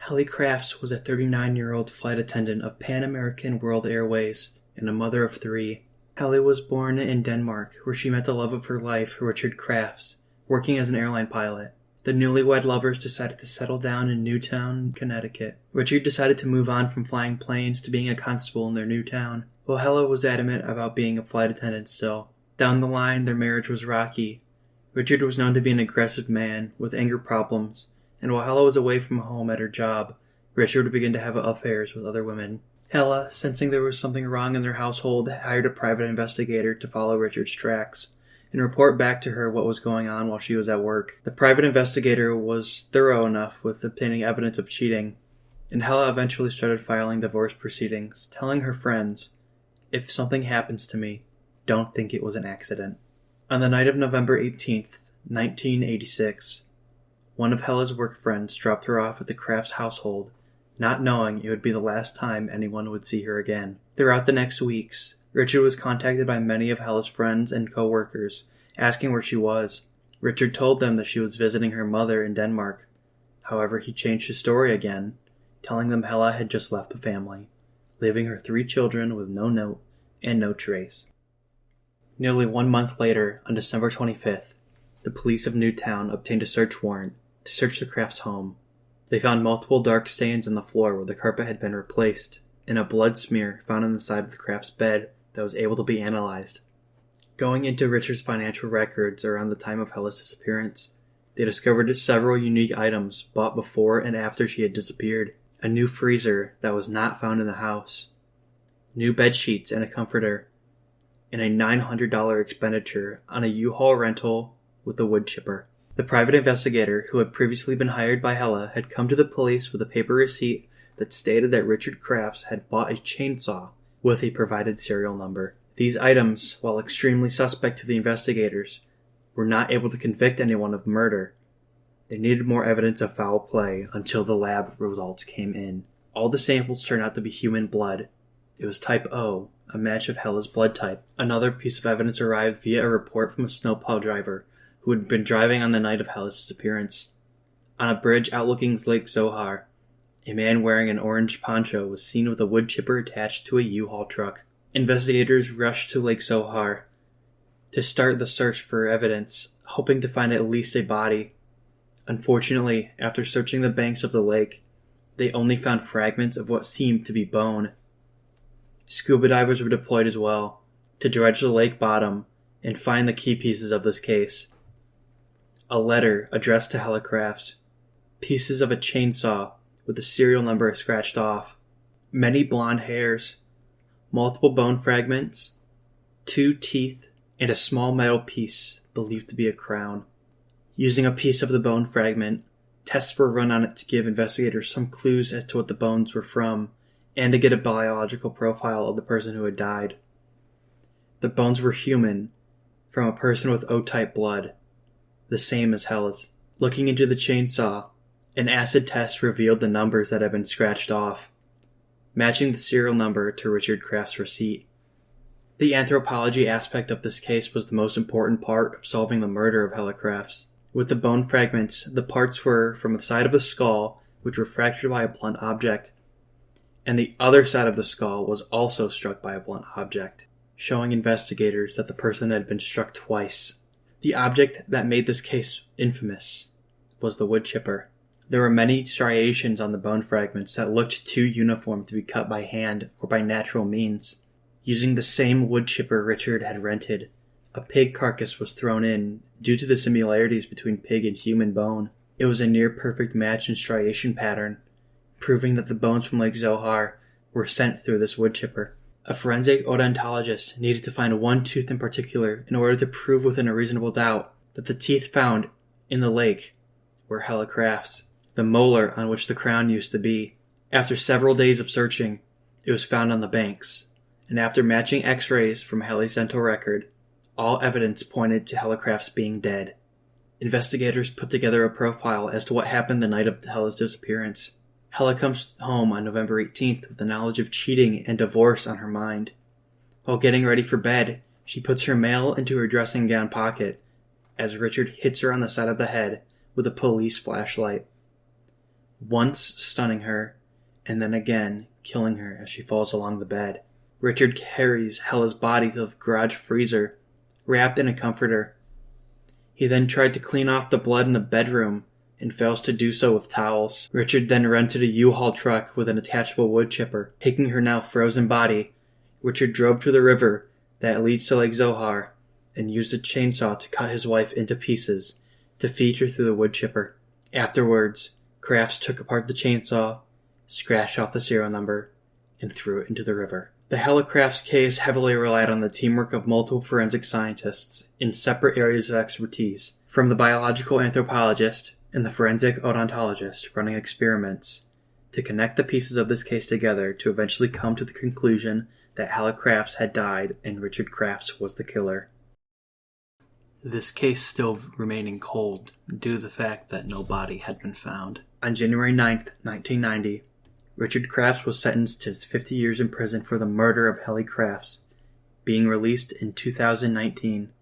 Helle Crafts was a 39-year-old flight attendant of Pan American World Airways and a mother of 3. Helle was born in Denmark, where she met the love of her life, Richard Crafts, working as an airline pilot. The newlywed lovers decided to settle down in Newtown, Connecticut. Richard decided to move on from flying planes to being a constable in their new town, while Helle was adamant about being a flight attendant still. Down the line, their marriage was rocky. Richard was known to be an aggressive man with anger problems, and while Helle was away from home at her job, Richard would begin to have affairs with other women. Helle, sensing there was something wrong in their household, hired a private investigator to follow Richard's tracks and report back to her what was going on while she was at work. The private investigator was thorough enough with obtaining evidence of cheating, and Helle eventually started filing divorce proceedings, telling her friends, "If something happens to me, don't think it was an accident." On the night of November 18th, 1986, one of Helle's work friends dropped her off at the Crafts household, not knowing it would be the last time anyone would see her again. Throughout the next weeks, Richard was contacted by many of Helle's friends and co-workers, asking where she was. Richard told them that she was visiting her mother in Denmark. However, he changed his story again, telling them Helle had just left the family, leaving her 3 children with no note and no trace. Nearly 1 month later, on December 25th, the police of Newtown obtained a search warrant to search the Crafts' home. They found multiple dark stains on the floor where the carpet had been replaced, and a blood smear found on the side of the Crafts' bed that was able to be analyzed. Going into Richard's financial records around the time of Helle's disappearance, they discovered several unique items bought before and after she had disappeared. A new freezer that was not found in the house, new bed sheets and a comforter, and a $900 expenditure on a U-Haul rental with a wood chipper. The private investigator, who had previously been hired by Helle, had come to the police with a paper receipt that stated that Richard Crafts had bought a chainsaw with a provided serial number. These items, while extremely suspect to the investigators, were not able to convict anyone of murder. They needed more evidence of foul play until the lab results came in. All the samples turned out to be human blood. It was type O, a match of Helle's blood type. Another piece of evidence arrived via a report from a snowplow driver who had been driving on the night of Helle's disappearance. On a bridge outlooking Lake Zohar, a man wearing an orange poncho was seen with a wood chipper attached to a U-Haul truck. Investigators rushed to Lake Zohar to start the search for evidence, hoping to find at least a body. Unfortunately, after searching the banks of the lake, they only found fragments of what seemed to be bone. Scuba divers were deployed as well to dredge the lake bottom and find the key pieces of this case. A letter addressed to Helle Crafts, pieces of a chainsaw with a serial number scratched off, many blonde hairs, multiple bone fragments, 2 teeth, and a small metal piece believed to be a crown. Using a piece of the bone fragment, tests were run on it to give investigators some clues as to what the bones were from and to get a biological profile of the person who had died. The bones were human, from a person with O-type blood, the same as Helle's. Looking into the chainsaw, an acid test revealed the numbers that had been scratched off, matching the serial number to Richard Crafts' receipt. The anthropology aspect of this case was the most important part of solving the murder of Helle Crafts. With the bone fragments, the parts were from the side of the skull, which were fractured by a blunt object, and the other side of the skull was also struck by a blunt object, showing investigators that the person had been struck twice. The object that made this case infamous was the wood chipper. There were many striations on the bone fragments that looked too uniform to be cut by hand or by natural means. Using the same wood chipper Richard had rented, a pig carcass was thrown in due to the similarities between pig and human bone. It was a near-perfect match in striation pattern, proving that the bones from Lake Zohar were sent through this wood chipper. A forensic odontologist needed to find one tooth in particular in order to prove within a reasonable doubt that the teeth found in the lake were Helle Crafts, the molar on which the crown used to be. After several days of searching, it was found on the banks, and after matching x-rays from Helle's dental record, all evidence pointed to Helle Crafts being dead. Investigators put together a profile as to what happened the night of Helle's disappearance. Helle comes home on November 18th with the knowledge of cheating and divorce on her mind. While getting ready for bed, she puts her mail into her dressing gown pocket as Richard hits her on the side of the head with a police flashlight. once stunning her, and then again killing her as she falls along the bed. Richard carries Helle's body to the garage freezer, wrapped in a comforter. He then tried to clean off the blood in the bedroom, and fails to do so with towels. Richard then rented a U-Haul truck with an attachable wood chipper. Taking her now frozen body, Richard drove to the river that leads to Lake Zohar and used a chainsaw to cut his wife into pieces to feed her through the wood chipper. Afterwards, Crafts took apart the chainsaw, scratched off the serial number, and threw it into the river. The Helle Crafts case heavily relied on the teamwork of multiple forensic scientists in separate areas of expertise, from the biological anthropologist and the forensic odontologist running experiments, to connect the pieces of this case together to eventually come to the conclusion that Helle Crafts had died and Richard Crafts was the killer. This case still remaining cold due to the fact that no body had been found. On January 9th, 1990, Richard Crafts was sentenced to 50 years in prison for the murder of Helle Crafts, being released in 2019